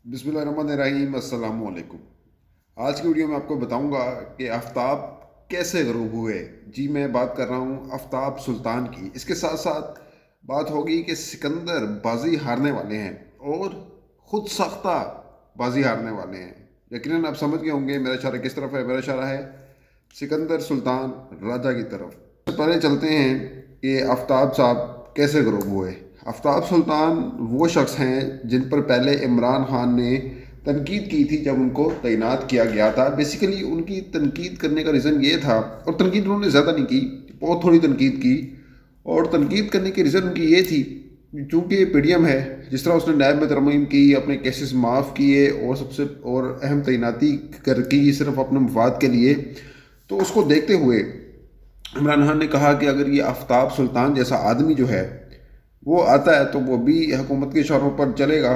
बिस्मिल्लाहिर्रहमानिर्रहीम। अस्सलाम वालेकुम। आज की वीडियो में आपको बताऊंगा कि आफ़ताब कैसे ग़रूब हुए। जी, मैं बात कर रहा हूँ आफ़ताब सुल्तान की। इसके साथ साथ बात होगी कि सिकंदर बाजी हारने वाले हैं और ख़ुद साख्ता बाजी हारने वाले हैं। यकीनन आप समझ गए होंगे मेरा इशारा किस तरफ है। मेरा इशारा है सिकंदर सुल्तान राजा की तरफ। तो पहले चलते हैं कि आफ़ताब साहब कैसे ग़रूब हुए। आफ़ताब सुल्तान वो शख्स हैं जिन पर पहले इमरान खान ने तनकीद की थी जब उनको तैनात किया गया था। बेसिकली उनकी तनकीद करने का रीज़न ये था, और तनकीद उन्होंने ज़्यादा नहीं की, बहुत थोड़ी तनकीद की। और तनकीद करने की रीज़न उनकी ये थी, चूँकि पीडीएम है, जिस तरह उसने नैब में तरमीम की, अपने केसेस माफ़ किए और सबसे और अहम तैनाती कर की सिर्फ अपने मफाद के लिए, तो उसको देखते हुए इमरान खान ने कहा कि अगर ये आफ़ताब सुल्तान जैसा आदमी जो है वो आता है तो वो भी हुकूमत के इशारों पर चलेगा।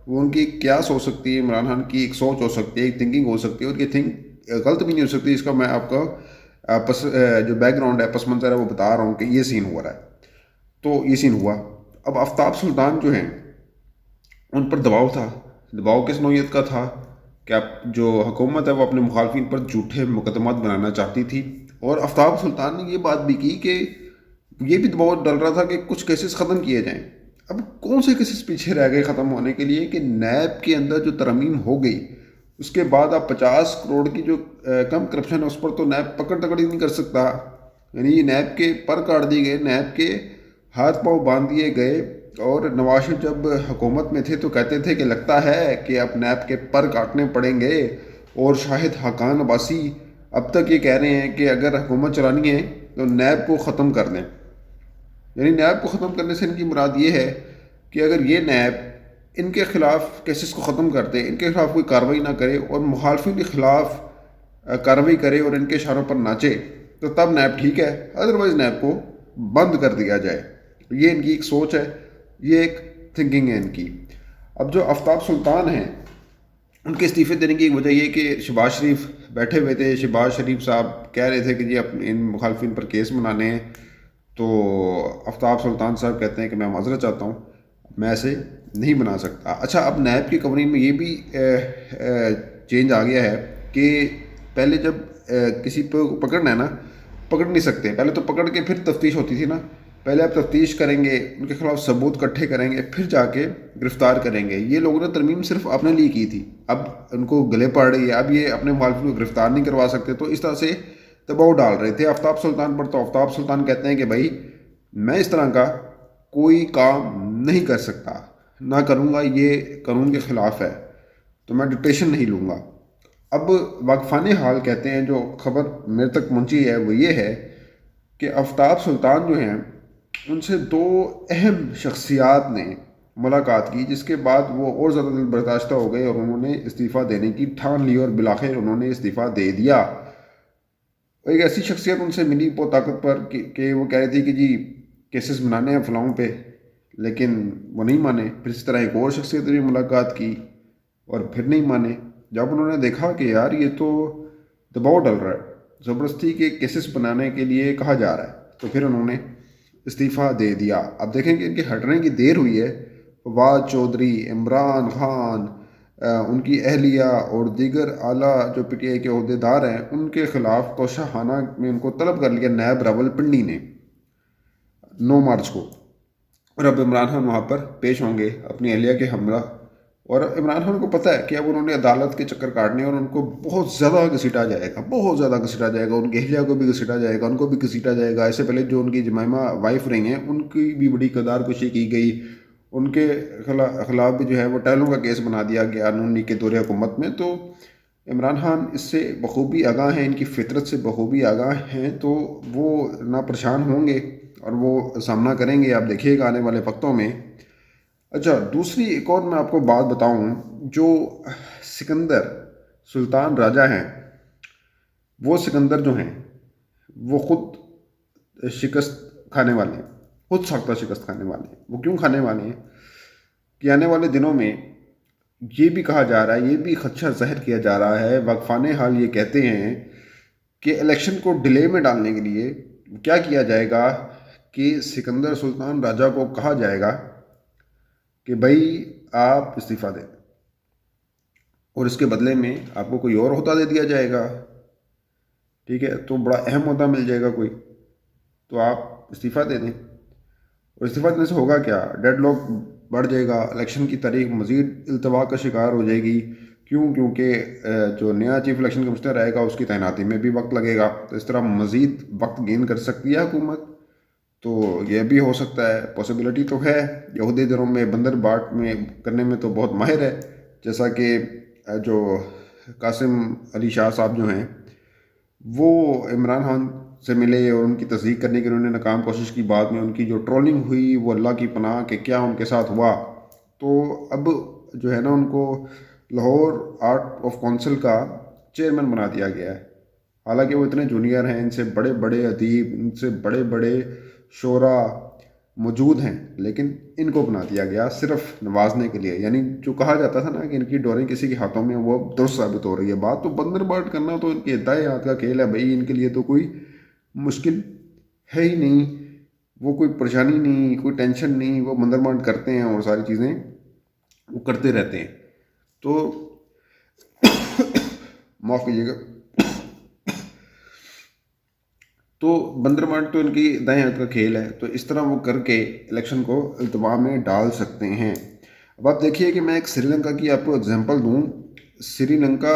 वो उनकी एक क्यास हो सकती है, इमरान खान की एक सोच हो सकती है, एक थिंकिंग हो सकती है, और ये थिंक गलत भी नहीं हो सकती। इसका मैं आपका जो बैकग्राउंड है, पस मंज़र है, वो बता रहा हूँ कि ये सीन हो रहा है। तो ये सीन हुआ। अब आफ़ताब सुल्तान जो हैं उन पर दबाव था। दबाव किस नौयत का था कि आप जो हुकूमत है वो अपने मुखालफिन पर झूठे मुकदमात बनाना चाहती थी। और आफ़ताब सुल्तान ने ये बात भी की कि ये भी दबाव डल रहा था कि कुछ केसेस ख़त्म किए जाएं। अब कौन से केसेस पीछे रह गए ख़त्म होने के लिए कि नैब के अंदर जो तरमीम हो गई, उसके बाद आप 50 करोड़ की जो कम करप्शन है उस पर तो नैब पकड़ तकड़ ही नहीं कर सकता। यानी नैब के पर काट दिए गए, नैब के हाथ पांव बांध दिए गए। और नवाज शरीफ जब हुकूमत में थे तो कहते थे कि लगता है कि अब नैब के पर काटने पड़ेंगे। और शाहिद हकान अब्बासी अब तक ये कह रहे हैं कि अगर हुकूमत चलानी है तो नैब को ख़त्म कर दें। यानी नैब को ख़त्म करने से इनकी मुराद ये है कि अगर ये नैब इनके ख़िलाफ़ केसेस को ख़त्म कर दे, इनके ख़िलाफ़ कोई कार्रवाई ना करे और मुखालफिन के ख़िलाफ़ कार्रवाई करे और इनके इशारों पर नाचे, तो तब नैब ठीक है, अदरवाइज़ नैब को बंद कर दिया जाए। ये इनकी एक सोच है, ये एक थिंकिंग है इनकी। अब जो आफ़ताब सुल्तान हैं, उनके इस्तीफ़े देने की एक वजह ये कि शहबाज शरीफ बैठे हुए थे। शहबाज शरीफ साहब कह रहे थे कि जी अपने इन मुखालफिन पर केस बनाने हैं। तो आफ़ताब सुल्तान साहब कहते हैं कि मैं माज़रत चाहता हूँ, मैं ऐसे नहीं बना सकता। अच्छा, अब नैब की कवरिंग में ये भी चेंज आ गया है कि पहले जब किसी को पकड़ना है ना, पकड़ नहीं सकते। पहले तो पकड़ के फिर तफ्तीश होती थी ना। पहले आप तफ्तीश करेंगे, उनके खिलाफ सबूत इकट्ठे करेंगे, फिर जाके गिरफ्तार करेंगे। ये लोगों ने तरमीम सिर्फ अपने लिए की थी, अब उनको गले पड़ रही है, अब ये अपने मुखालिफिन को गिरफ्तार नहीं करवा सकते। तो इस तरह से दबाव डाल रहे थे आफ़ताब सुल्तान पर। तो आफ़ताब सुल्तान कहते हैं कि भाई मैं इस तरह का कोई काम नहीं कर सकता, ना करूँगा, ये कानून के ख़िलाफ़ है, तो मैं डिटेशन नहीं लूँगा। अब वाकफ़ान हाल कहते हैं, जो खबर मेरे तक पहुँची है वो ये है कि आफ़ताब सुल्तान जो हैं उनसे दो अहम शख्सियात ने मुलाकात की, जिसके बाद वो और ज़्यादा दिल बर्दाश्त हो गए और उन्होंने इस्तीफ़ा देने की ठान ली और बिलाखिर उन्होंने इस्तीफ़ा दे दिया। एक ऐसी शख्सियत उनसे मिली बहुत ताकतवर कि वो कह रही थी कि जी केसेस बनाने हैं फलाओं पे, लेकिन वो नहीं माने। फिर इस तरह एक और शख्सियत ने भी मुलाकात की और फिर नहीं माने। जब उन्होंने देखा कि यार ये तो दबाव डल रहा है, ज़बरदस्ती के केसेस बनाने के लिए कहा जा रहा है, तो फिर उन्होंने इस्तीफ़ा दे दिया। अब देखें कि इनके हटने की देर हुई है। फवाद चौधरी, इमरान खान, उनकी अहलिया और दीगर आला जो पीटीआई के अहदेदार हैं, उनके खिलाफ तोशाखाना में उनको तलब कर लिया नैब रावलपिंडी ने 9 मार्च को। और अब इमरान खान वहाँ पर पेश होंगे अपनी अहलिया के हमरा। और इमरान खान को पता है कि अब उन्होंने अदालत के चक्कर काटने और उनको बहुत ज़्यादा घसीटा जाएगा, बहुत ज़्यादा घसीटा जाएगा। उनकी अहलिया को भी घसीटा जाएगा, उनको भी घसीटा जाएगा। इससे पहले जो उनकी जमाइमा वाइफ रही हैं उनकी भी बड़ी कदार कुशी की गई। उनके खिलाफ भी जो है वो टहलों का केस बना दिया गया नून लीग के दौरे हुकूमत में। तो इमरान खान इससे बखूबी आगाह हैं, इनकी फितरत से बखूबी आगाह हैं, तो वो ना परेशान होंगे और वो सामना करेंगे, आप देखिएगा आने वाले वक्तों में। अच्छा, दूसरी एक और मैं आपको बात बताऊं, जो सिकंदर सुल्तान राजा हैं, वो सिकंदर जो हैं वो खुद शिकस्त खाने वाले हैं, खुद साख्ता शिकस्त खाने वाले हैं। वो क्यों खाने वाले हैं कि आने वाले दिनों में ये भी कहा जा रहा है, ये भी खदशा ज़ाहिर किया जा रहा है, वाकफान हाल ये कहते हैं कि इलेक्शन को डिले में डालने के लिए क्या किया जाएगा कि सिकंदर सुल्तान राजा को कहा जाएगा कि भाई आप इस्तीफ़ा दें। اور اس کے بدلے میں آپ کو کوئی اور عہدہ دے دیا جائے گا، ٹھیک ہے، تو بڑا اہم عہدہ مل جائے گا کوئی، تو آپ استعفیٰ دے دیں۔ اور استعفیٰ دینے سے ہوگا کیا؟ ڈیڈ لاک بڑھ جائے گا، الیکشن کی تاریخ مزید التوا کا شکار ہو جائے گی۔ کیونکہ جو نیا چیف الیکشن کمشنر آئے گا اس کی تعیناتی میں بھی وقت لگے گا، تو اس طرح مزید وقت گین کر سکتی ہے حکومت۔ تو یہ بھی ہو سکتا ہے، پاسبلٹی تو ہے۔ یہ عہدیداروں میں بندر باٹ میں کرنے میں تو بہت ماہر ہے، جیسا کہ جو قاسم علی شاہ صاحب جو ہیں وہ عمران خان سے ملے اور ان کی تصدیق کرنے کی انہوں نے ناکام کوشش کی، بعد میں ان کی جو ٹرولنگ ہوئی وہ اللہ کی پناہ کہ کیا ان کے ساتھ ہوا۔ تو اب جو ہے نا ان کو لاہور آرٹ آف کونسل کا چیئرمین بنا دیا گیا ہے، حالانکہ وہ اتنے جونیئر ہیں، ان سے بڑے بڑے ادیب، ان سے بڑے بڑے شعراء موجود ہیں، لیکن ان کو بنا دیا گیا صرف نوازنے کے لیے۔ یعنی جو کہا جاتا تھا نا کہ ان کی ڈوریں کسی کے ہاتھوں میں، وہ درست ثابت ہو رہی ہے بات۔ تو بندر باٹ کرنا تو ان کے دائیں ہاتھ کا کھیل ہے بھائی، ان کے لیے تو کوئی مشکل ہے ہی نہیں، وہ کوئی پریشانی نہیں، کوئی ٹینشن نہیں، وہ بندر باٹ کرتے ہیں اور ساری چیزیں وہ کرتے رہتے ہیں۔ تو معاف کیجیے گا، تو بندر مارٹ تو ان کی دائیں ہاتھ کا کھیل ہے، تو اس طرح وہ کر کے الیکشن کو التوا میں ڈال سکتے ہیں۔ اب آپ دیکھیے کہ میں ایک سری لنکا کی آپ کو اگزامپل دوں۔ سری لنکا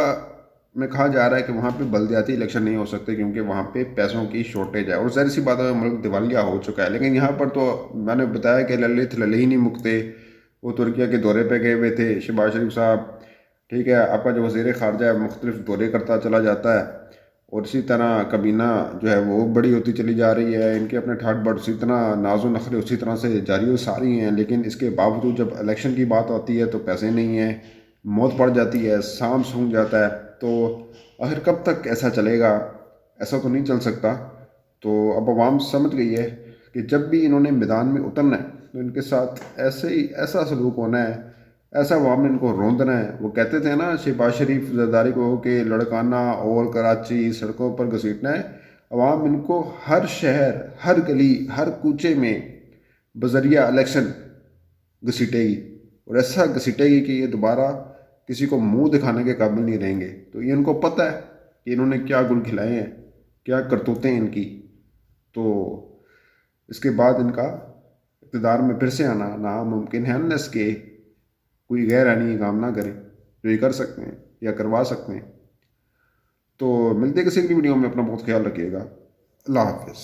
میں کہا جا رہا ہے کہ وہاں پہ بلدیاتی الیکشن نہیں ہو سکتے کیونکہ وہاں پہ پیسوں کی شارٹیج ہے، اور ظاہر سی بات ہے ملک دیوالیہ ہو چکا ہے۔ لیکن یہاں پر تو میں نے بتایا کہ للت للے ہی نہیں مکتے، وہ ترکیہ کے دورے پہ گئے ہوئے تھے شہباز شریف صاحب، ٹھیک ہے، آپ کا جو وزیر خارجہ ہے مختلف دورے کرتا چلا جاتا ہے، اور اسی طرح کابینہ جو ہے وہ بڑی ہوتی چلی جا رہی ہے، ان کے اپنے ٹھاٹ بٹ اسی طرح ناز و نخرے اسی طرح سے جاری و ساری ہیں۔ لیکن اس کے باوجود جب الیکشن کی بات ہوتی ہے تو پیسے نہیں ہیں، موت پڑ جاتی ہے، سام سونگ جاتا ہے۔ تو آخر کب تک ایسا چلے گا؟ ایسا تو نہیں چل سکتا۔ تو اب عوام سمجھ گئی ہے کہ جب بھی انہوں نے میدان میں اترنا ہے تو ان کے ساتھ ایسا سلوک ہونا ہے، ایسا عوام نے ان کو روندنا ہے۔ وہ کہتے تھے نا شہباز شریف زرداری کو کہ لڑکانہ اور کراچی سڑکوں پر گھسیٹنا ہے، عوام ان کو ہر شہر، ہر گلی، ہر کوچے میں بذریعہ الیکشن گھسیٹے گی، اور ایسا گھسیٹے گی کہ یہ دوبارہ کسی کو منہ دکھانے کے قابل نہیں رہیں گے۔ تو یہ ان کو پتہ ہے کہ انہوں نے کیا گل کھلائے ہیں، کیا کرتوتیں ان کی۔ تو اس کے بعد ان کا اقتدار میں پھر سے آنا ناممکن ہے، انلیس کہ کوئی غیر آئینی کام نہ کرے جو یہ کر سکتے ہیں یا کروا سکتے ہیں۔ تو ملتے کسی بھی ویڈیو میں، اپنا بہت خیال رکھیے گا، اللہ حافظ۔